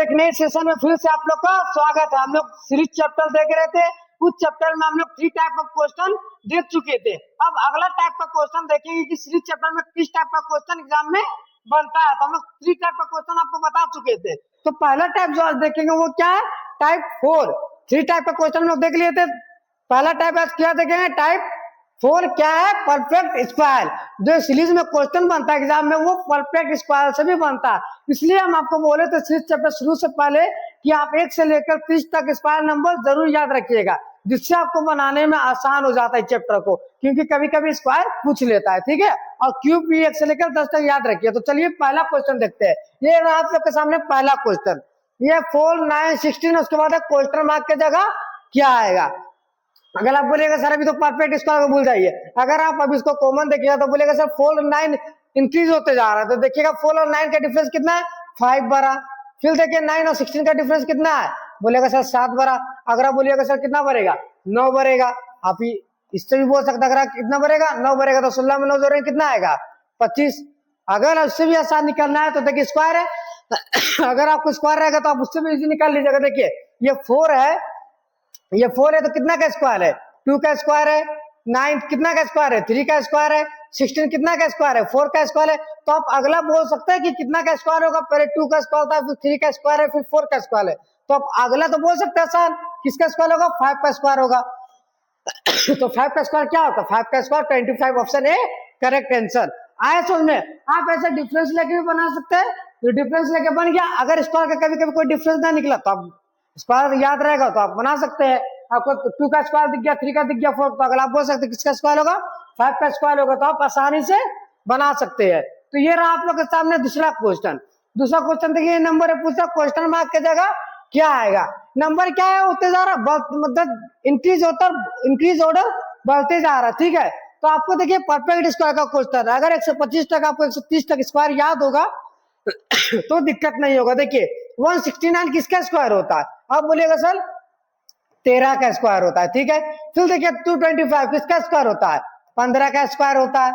तो एक नए सेशन में फिर से आप लोग का स्वागत है। हम लोग सीरीज चैप्टर देख रहे थे। उस चैप्टर में हम लोग 3 टाइप ऑफ क्वेश्चन देख चुके थे। अब अगला टाइप का क्वेश्चन देखेंगे कि सीरीज चैप्टर में किस टाइप का क्वेश्चन एग्जाम में बनता है। तो हम लोग 3 टाइप का क्वेश्चन आपको बता चुके थे। तो पहला टाइप जो आज देखेंगे वो क्या है, टाइप 4। 3 टाइप का क्वेश्चन हम लोग देख लिए थे। पहला टाइप आज क्या देखेंगे, टाइप 4 क्या है, परफेक्ट स्क्वायर। जो सीरीज में क्वेश्चन बनता है एग्जाम में वो परफेक्ट स्क्वायर से भी बनता है। इसलिए हम आपको बोले थे सीरीज चैप्टर शुरू से पहले कि आप 1 से लेकर 30 तक स्क्वायर नंबर जरूर याद रखिएगा, जिससे आपको बनाने में आसान हो जाता है चैप्टर को, क्योंकि कभी कभी स्क्वायर पूछ लेता है। ठीक है, और क्यूब भी 1 से लेकर 10 तक याद रखिए। तो चलिए पहला क्वेश्चन देखते हैं। ये रहा आप लोग के सामने पहला क्वेश्चन। ये 4, 9, 16 उसके बाद क्वेश्चन मार्क की जगह क्या आएगा। अगर आप बोलेगा सर अभी तो परफेक्ट स्क्वायर को भूल जाइए, अगर आप अभी इसको कॉमन देखिएगा तो बोलेगा सर 4 और 9 इंक्रीज होते जा रहा है। तो देखिएगा 4 और 9 का डिफरेंस कितना है, 5 बड़ा। फिर देखिए 9 और 16 का डिफरेंस कितना है, बोलेगा सर 7 बड़ा। अगर आप बोलिएगा सर कितना बढ़ेगा, 9 बढ़ेगा। आप इससे भी बोल सकते, अगर कितना बढ़ेगा, 9 बढ़ेगा। तो 16 में 9 जोड़ेंगे कितना आएगा, 25। अगर उससे भी आसान निकलना है तो देखिए स्क्वायर है अगर आपको स्क्वायर रहेगा तो आप उससे भी इजी निकाल लीजिएगा। देखिए ये 4 है, ये 4 है तो कितना का स्क्वायर है, 2 का स्क्वायर है। 9 कितना का स्क्वायर है, 3 का स्क्वायर है। 16 कितना का स्क्वायर है, 4 का स्क्वायर है। तो आप अगला बोल सकते हैं कि कितना का स्क्वायर होगा, पहले 2 का स्क्वायर था, फिर 3 का स्क्वायर है, फिर 4 का स्क्वायर है। तो आप अगला तो बोल सकते हैं आसान, किसका स्क्वायर होगा, 5 का स्क्वायर होगा तो 5 का स्क्वायर क्या होगा, 5 का square 25। Option A correct answer. आया समझ में। आप ऐसे डिफरेंस लेके भी बना सकते हैं। तो डिफरेंस लेके बन गया। अगर स्क्वायर का कभी कभी कोई डिफरेंस ना निकला तो आप स्क्वायर याद रहेगा तो आप बना सकते हैं। आपको 2 का स्क्वायर दिख गया, 3 का दिख गया, 4, तो अगर आप बोल सकते हैं किसका स्क्वायर होगा, 5 का स्क्वायर होगा, तो आप आसानी से बना सकते हैं। तो ये रहा आप लोग के सामने दूसरा क्वेश्चन। दूसरा क्वेश्चन देखिए, नंबर है पूछा, क्वेश्चन मार्क की जगह क्या आएगा। नंबर क्या है, होते जा रहा, मतलब इंक्रीज ऑर्डर बढ़ते जा रहा। ठीक है, तो आपको देखिए परफेक्ट स्क्वायर का क्वेश्चन है। अगर 125 तक आपको 130 तक स्क्वायर याद होगा तो दिक्कत नहीं होगा। देखिए 169 किसका स्क्वायर होता है, आप बोलिएगा सर 13 का स्क्वायर होता है। ठीक है, फिर देखिए 225 किसका स्क्वायर होता है, 15 का स्क्वायर होता है।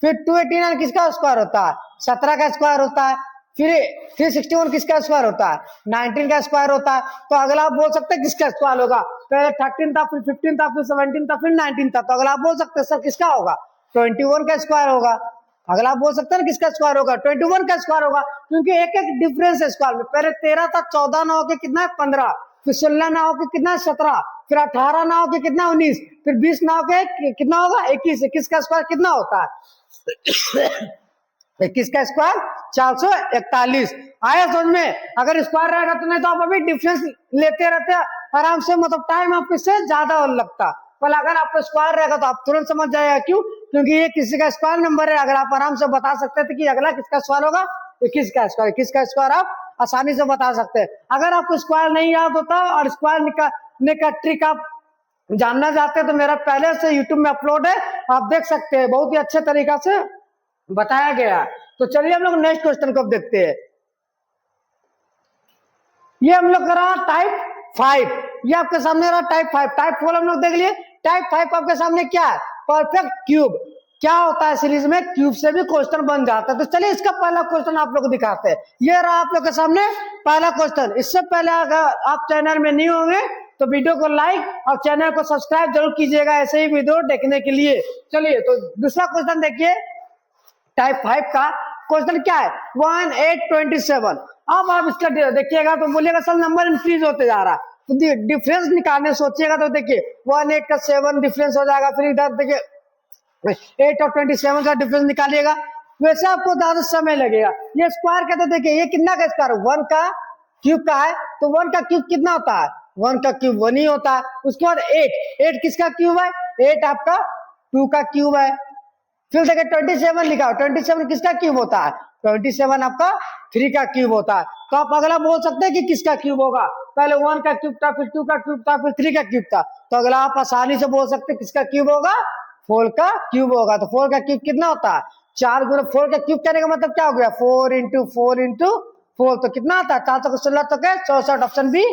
फिर 289 किसका स्क्वायर होता है, 17 का स्क्वायर होता है। फिर 61 किसका स्क्वायर होता है, 19 का स्क्वायर होता है। तो अगला आप बोल सकते हैं किसका स्क्वायर होगा, पहले 13 था, फिर 15 था, फिर 17 था, फिर 19 था। तो अगला आप बोल सकते हैं सर किसका होगा, 21 का स्क्वायर होगा। अगला आप बोल सकते हैं किसका स्क्वायर होगा, 21 का स्क्वायर होगा, क्योंकि एक एक डिफरेंस है स्क्वायर में। पहले 13 था, 14 ना होके कितना है 15, फिर 16 ना होके कितना है 17, फिर 18 ना होके कितना 19, फिर 20 ना होके कितना होगा 21। 21 का स्क्वायर कितना होता है 21 का स्क्वायर 441। आया समझ में। अगर स्क्वायर रहेगा तो, नहीं तो आप अभी डिफरेंस लेते रहते आराम से, मतलब टाइम आपको इससे ज्यादा लगता। पर अगर आपको स्क्वायर रहेगा तो आप तुरंत समझ जाएगा, क्यों, क्योंकि ये किसी का स्क्वायर नंबर है। अगर आप आराम से बता सकते थे कि अगला किसका स्क्वायर होगा, 21 का स्क्वायर। 21 का स्क्वायर आप आसानी से बता सकते हैं। अगर आपको स्क्वायर नहीं याद होता और स्क्वायर निकालने का ट्रिक आप जानना चाहते हैं तो मेरा पहले से यूट्यूब में अपलोड है, आप देख सकते हैं, बहुत ही अच्छे तरीका से बताया गया। तो चलिए हम लोग नेक्स्ट क्वेश्चन को देखते हैं। ये हम लोग करा टाइप 5, ये आपके सामने रहा टाइप 5। टाइप 4 हम लोग देख लिए। टाइप 5 आपके सामने क्या है, परफेक्ट क्यूब। क्या होता है सीरीज में, क्यूब से भी क्वेश्चन बन जाता है। तो चलिए इसका पहला क्वेश्चन आप लोग को दिखाते हैं। ये रहा आप लोग के सामने पहला क्वेश्चन। इससे पहले अगर आप चैनल में न्यू होंगे तो वीडियो को लाइक और चैनल को सब्सक्राइब जरूर कीजिएगा ऐसे ही वीडियो देखने के लिए। चलिए तो दूसरा क्वेश्चन देखिए, टाइप 5 का क्वेश्चन क्या है, 1827। अब आप इसका देखिएगा तो बोलिएगा सर नंबर इंक्रीज होते जा रहा है, तो डिफरेंस निकालने सोचिएगा तो देखिए 18 का 7 डिफरेंस हो जाएगा। फिर इधर देखिए 8 और 27 का डिफरेंस निकालिएगा, वैसे आपको ज्यादा समय लगेगा। ये स्क्वायर का तो देखिए ये कितना का स्क्वायर, 1 का क्यूब का है, तो 1 का क्यूब कितना होता है, 1 का क्यूब 1 ही होता है। उसके बाद 8 किसका क्यूब है, 8 आपका 2 का क्यूब है। फिर देखिए 27 लिखा, 27 किसका क्यूब होता है, 27 आपका 3 का क्यूब होता है। तो आप अगला बोल सकते हैं कि किसका क्यूब होगा, पहले 1 का क्यूब था, फिर 2 का क्यूब था, फिर 3 का क्यूब था। तो अगला आप आसानी से बोल सकते हैं किसका क्यूब होगा, 4 का क्यूब होगा। तो 4 का क्यूब कितना होता है, 4 गुना 4 का क्यूब करने का मतलब क्या हो गया, 4 इंटू 4 इंटू 4, तो कितना आता है 416, तो क्या 64। Option B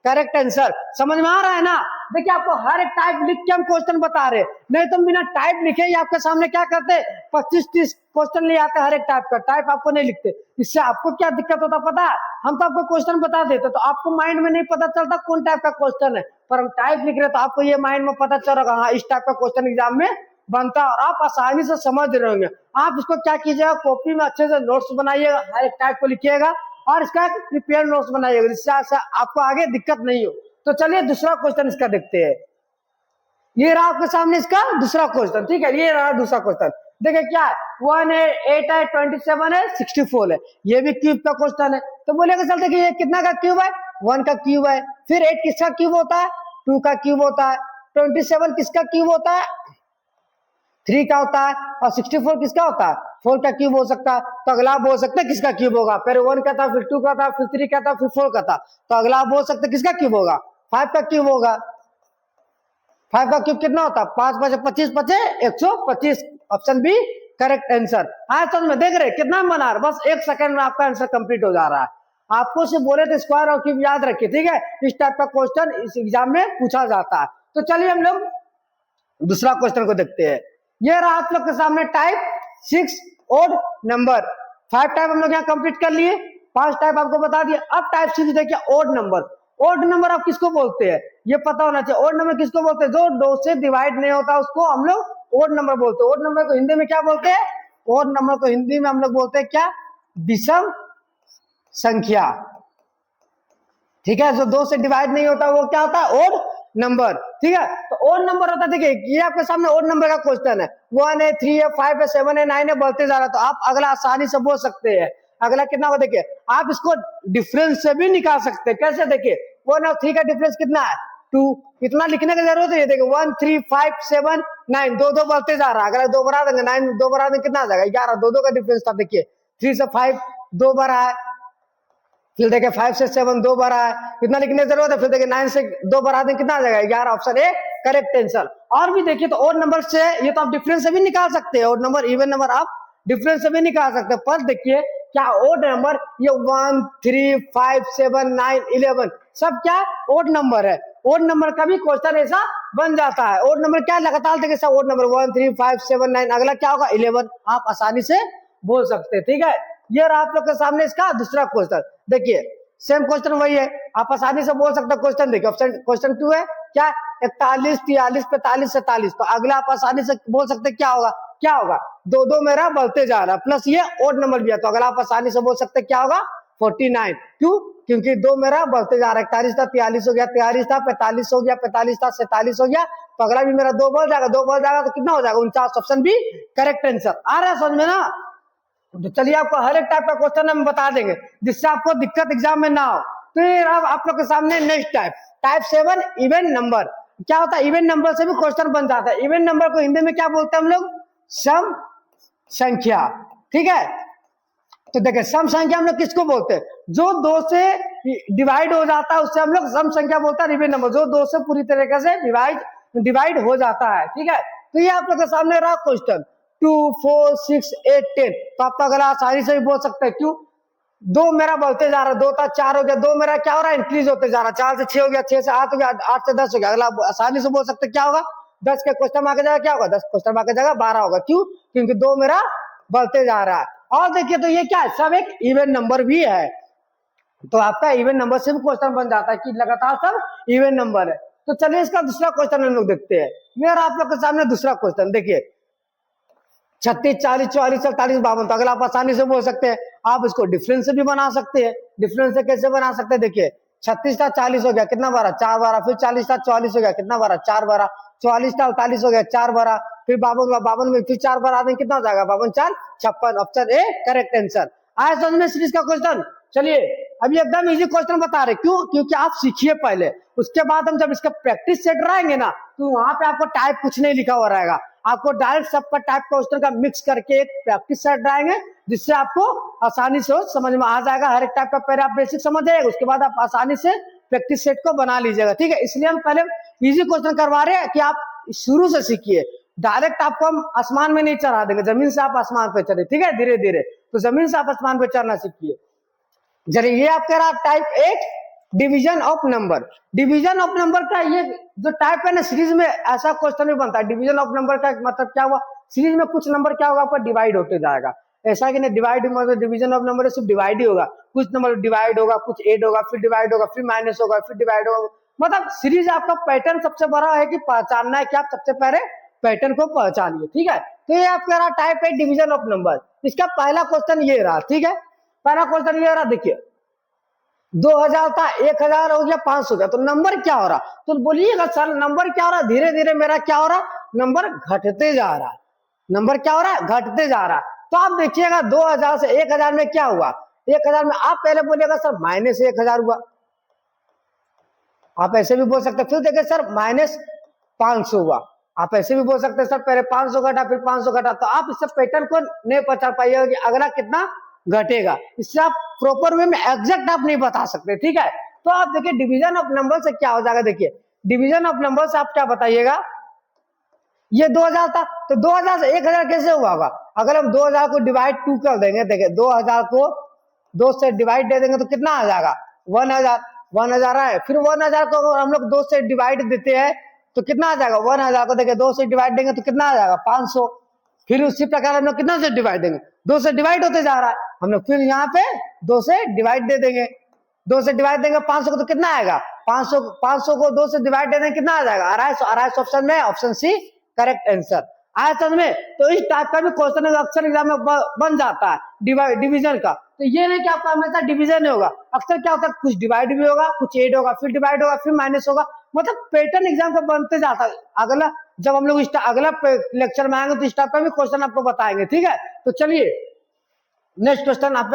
correct answer. समझ में आ रहा है ना। देखिए आपको हर एक टाइप लिख के हम क्वेश्चन बता रहे, नहीं तो बिना टाइप लिखे ही आपके सामने क्या करते 25-30 क्वेश्चन ले आते हर एक टाइप का, टाइप आपको नहीं लिखते। इससे आपको क्या दिक्कत होता पता है, हम तो आपको क्वेश्चन बता देते तो आपको माइंड में नहीं पता चलता कौन टाइप का क्वेश्चन है, पर हम टाइप लिख रहे तो आपको ये माइंड में पता चल रहा हाँ इस टाइप का क्वेश्चन एग्जाम में बनता है, और आप आसानी से समझ रहे होंगे। आप इसको क्या कीजिएगा, कॉपी में अच्छे से नोट्स बनाइएगा, हर एक टाइप को लिखिएगा और इसका प्रिपेयर नोट्स बनाइएगा, जिससे आपको आगे दिक्कत नहीं हो। तो चलिए दूसरा क्वेश्चन इसका देखते हैं। ये रहा आपके सामने इसका दूसरा क्वेश्चन, ठीक है, ये रहा दूसरा क्वेश्चन। देखिए क्या है, 1 है, 8 है, 27 है, 64 है, ये भी क्यूब का क्वेश्चन है। तो बोलेगा चलते कि ये कितना का क्यूब है, 1 का क्यूब है। फिर 8 किसका क्यूब होता है, 2 का क्यूब होता है। 27 किसका क्यूब होता है, 3 का होता है। और 64 किसका होता है, 4 का क्यूब हो सकता है। तो अगला आप बोल सकते हैं किसका क्यूब होगा, पहले 1 का था, फिर 2 का था, फिर 3 का था, फिर 4 का था। तो अगला आप बोल सकते हैं किसका क्यूब होगा, 5 का क्यूब होगा। 5 का क्यूब कितना होता है, 5 5 25 25 125। Option B correct answer. हाँ समझ में, देख रहे कितना बना रहा, बस 1 सेकंड में आपका आंसर कंप्लीट हो जा रहा है। आपको सिर्फ बोले थे स्क्वायर और क्यूब याद रखिए, ठीक है, इस टाइप का क्वेश्चन इस एग्जाम में पूछा जाता है। तो चलिए हम लोग दूसरा क्वेश्चन को देखते हैं। ये रहा आप लोग के सामने टाइप 6 ओड नंबर। 5 टाइप हम लोग यहाँ कंप्लीट कर लिए, 5 टाइप आपको बता दिए। अब टाइप 6 देखिए ओड नंबर। ओड नंबर आप किसको बोलते हैं ये पता होना चाहिए। ओड नंबर किसको बोलते हैं, जो 2 से डिवाइड नहीं होता उसको हम लोग ओड नंबर बोलते हैं। ओड नंबर को हिंदी में क्या बोलते हैं, ओड नंबर को हिंदी में हम लोग बोलते हैं क्या, विषम संख्या, ठीक है। जो 2 से डिवाइड नहीं होता वो क्या होता है, ओड नंबर, ठीक है। तो ओड नंबर होता है, देखिए ये आपके सामने ओड नंबर का क्वेश्चन है, 1 है, 3 है, 5 है, 7 है, 9 है, बढ़ते जा रहा है। तो आप अगला आसानी से बोल सकते हैं। अगला कितना हो, देखिए आप इसको डिफरेंस से भी निकाल सकते हैं। कैसे, देखिए 1 और 3 का डिफरेंस कितना है, 2। इतना लिखने की जरूरत है, देखिए 1 3 5 7 9, 2 बढ़ते जा रहा है। अगर 2 बढ़ा देंगे 9 2 बढ़ा देंगे कितना आ जाएगा, 11। 2 का डिफरेंस था, देखिए 3 से 5 2 बढ़ा है, फिर देखिए 5 से 7 2 बढ़ा है, कितना लिखने की जरूरत है। फिर देखिए 9 से 2 बढ़ा दें कितना आ जाएगा, 11। Option A correct answer. और भी देखिए तो ओड नंबर से ये तो आप डिफरेंस से भी निकाल सकते हैं, ओड नंबर इवन नंबर आप डिफरेंस से भी निकाल सकते हैं। पर देखिए क्या ओड नंबर, ये 1 3 5 7 9 11 सब क्या ओड नंबर है। ओड नंबर का भी क्वेश्चन ऐसा बन जाता है। ओड नंबर क्या लगातार देखिए सब ओड नंबर 1 3 5 7 9, अगला क्या होगा 11, आप आसानी से बोल सकते हैं, ठीक है। ये रहा आप लोग के सामने इसका दूसरा क्वेश्चन। देखिए सेम क्वेश्चन वही है, आप आसानी से बोल सकते हैं। क्वेश्चन देखिए ऑप्शन क्वेश्चन 2 है क्या, 41 43 45 47। तो अगला आप आसानी से बोल सकते हैं क्या होगा, क्या होगा 2 2 मेरा बढ़ते जा रहा है, प्लस ये ओड नंबर भी है। तो अगला आप आसानी से बोल सकते हैं क्या होगा 49। क्यों, क्योंकि 2 मेरा बढ़ते जा रहा है, 41 था 43 हो गया, 43 था 45 हो गया, 45 था 47 हो गया। तो अगला भी मेरा 2 बढ़ जाएगा, 2 बढ़ जाएगा तो कितना हो जाएगा 49। Option B correct answer. आ रहा है समझ में ना। तो चलिए आपको हर एक टाइप का क्वेश्चन हम बता देंगे जिससे आपको दिक्कत एग्जाम में ना हो। तो ये अब आप लोग के सामने next type, type 7 even number. क्या होता है, इवन नंबर से भी क्वेश्चन बन जाता है। इवन नंबर को हिंदी में क्या बोलते हैं हम लोग, सम संख्या, ठीक है। तो देखिए सम संख्या हम लोग किसको बोलते हैं, जो 2 से डिवाइड हो जाता है उससे हम लोग सम संख्या बोलते हैं। इवन नंबर जो 2 से पूरी तरीके से डिवाइड हो जाता है, ठीक है। तो ये आप लोग के सामने रहा क्वेश्चन 2 4 6 8 10। तो आप तो अगर आसानी से भी बोल सकते हैं, क्यों 2 मेरा बढ़ते जा रहा है, 2 था 4 हो गया, 2 मेरा क्या हो रहा है इंक्रीज होते जा रहा है, 4 से 6 हो गया, 6 से 8 हो गया, 8 से 10 हो गया। अगला आसानी से बोल सकते क्या होगा, 10 के क्वेश्चन मार्क जगह क्या होगा, 10 क्वेश्चन मार्क जगह 12 होगा। क्यों, क्योंकि 2 मेरा बढ़ते जा रहा है। और देखिए तो ये क्या है, सब एक इवन नंबर भी है। तो आपका इवन नंबर से भी क्वेश्चन बन जाता है कि लगातार सब इवन नंबर है। तो चलिए इसका दूसरा क्वेश्चन हम लोग देखते हैं। ये आप लोग के सामने दूसरा क्वेश्चन, देखिए 36 40 44 47 52। तो अगला आप आसानी से बोल सकते हैं, आप इसको डिफरेंस से भी बना सकते हैं। डिफरेंस से कैसे बना सकते हैं, देखिए 36 था 40 हो गया, कितना बारा 4 बारा। फिर 40 था 44 हो गया, कितना बारा 4 बारा। 44 था 48 हो गया, 4 बारा। फिर 52 में फिर 4 बार आदमी कितना हो जाएगा, 52 4 56। Option A correct answer. आए समझ में सीरीज का क्वेश्चन। चलिए अभी एकदम इजी क्वेश्चन बता रहे, क्यों, क्योंकि आप सीखिए पहले, उसके बाद हम जब इसका प्रैक्टिस सेट रहेंगे ना तो वहां पे आपको टाइप कुछ नहीं लिखा हुआ रहेगा, आपको डायरेक्ट सबका टाइप क्वेश्चन का मिक्स करके एक प्रैक्टिस सेट रहेंगे, जिससे आपको आसानी से समझ में आ जाएगा। हर एक टाइप का पहले आप बेसिक समझ जाएगा, उसके बाद आप आसानी से प्रैक्टिस सेट को बना लीजिएगा, ठीक है। इसलिए हम पहले इजी क्वेश्चन करवा रहे हैं कि आप शुरू से सीखिए। डायरेक्ट आपको हम आसमान में नहीं चढ़ा देंगे, जमीन से आप आसमान पे चढ़े, ठीक है, धीरे धीरे। तो जमीन से आप आसमान पे चढ़ना सीखिए। चलिए ये आप कह रहा type 8 division of number. Division of number का ये जो टाइप है ना, सीरीज में ऐसा क्वेश्चन भी बनता है। डिवीजन ऑफ नंबर का मतलब क्या हुआ, सीरीज में कुछ नंबर क्या होगा आपका डिवाइड होते जाएगा, ऐसा कि नहीं डिवाइड मतलब डिवीजन ऑफ नंबर सिर्फ डिवाइड ही होगा, कुछ नंबर डिवाइड होगा, कुछ ऐड होगा, फिर डिवाइड होगा, फिर माइनस होगा, फिर डिवाइड होगा। मतलब सीरीज आपका पैटर्न सबसे बड़ा है कि पहचानना है कि आप सबसे पहले पैटर्न को पहचानिए, ठीक है। तो ये आपका रहा टाइप है डिवीजन ऑफ नंबर। इसका पहला क्वेश्चन ये रहा, ठीक है। पहला क्वेश्चन ये रहा, देखिए 2000 था, 1000 हो गया, 500 हो गया, तो नंबर क्या हो रहा, तो बोलिएगा सर नंबर क्या हो रहा, धीरे धीरे मेरा क्या हो रहा, नंबर घटते जा रहा है। नंबर क्या हो रहा है, घटते जा रहा है। तो आप देखिएगा 2000 से 1000 में क्या हुआ, 1000 में आप पहले बोलिएगा सर माइनस 1000 हुआ, आप ऐसे भी बोल सकते, फिर देखिए सर माइनस 500 हुआ, आप ऐसे भी बोल सकते सर पहले 500 घटा फिर 500 घटा। तो आप इससे पैटर्न को नहीं पहचान पाइएगा कि अगला कितना घटेगा, इससे आप प्रॉपर वे में एग्जैक्ट आप नहीं बता सकते, ठीक है। तो आप देखिए डिवीजन ऑफ नंबर से क्या हो जाएगा, देखिए डिवीजन ऑफ नंबर से आप क्या बताइएगा, ये 2000 था, तो 2000 से 1000 कैसे हुआ होगा, अगर हम 2000 को डिवाइड 2 कर देंगे, देखिए 2000 को 2 से डिवाइड दे देंगे तो कितना आ जाएगा 1000 है, फिर 1000 को अगर हम लोग 2 से डिवाइड देते हैं तो कितना आ जाएगा 1000 को, देखिए 2 से डिवाइड देंगे तो कितना आ जाएगा 500, फिर उसी प्रकार हम लोग कितना से डिवाइड देंगे, 2 से डिवाइड होते जा रहा है, हम लोग फिर यहाँ पे 2 से डिवाइड दे देंगे, 2 से डिवाइड देंगे 500 को तो कितना आएगा 500 को 2 से डिवाइड दे देंगे कितना आ जाएगा 250 ऑप्शन में, ऑप्शन सी करेक्ट आंसर आया समझ में। तो इस टाइप का भी क्वेश्चन अक्सर एग्जाम में बन जाता है डिवीजन का। तो ये नहीं कि आपका हमेशा डिवीजन ही होगा, अक्सर क्या होता है कुछ डिवाइड भी होगा, कुछ ऐड होगा, फिर डिवाइड होगा, फिर माइनस होगा, मतलब पैटर्न एग्जाम का बनते जाता है। अगला जब हम लोग अगला लेक्चर में आएंगे तो इस टाइप का भी क्वेश्चन आपको बताएंगे, ठीक है। तो चलिए नेक्स्ट क्वेश्चन आप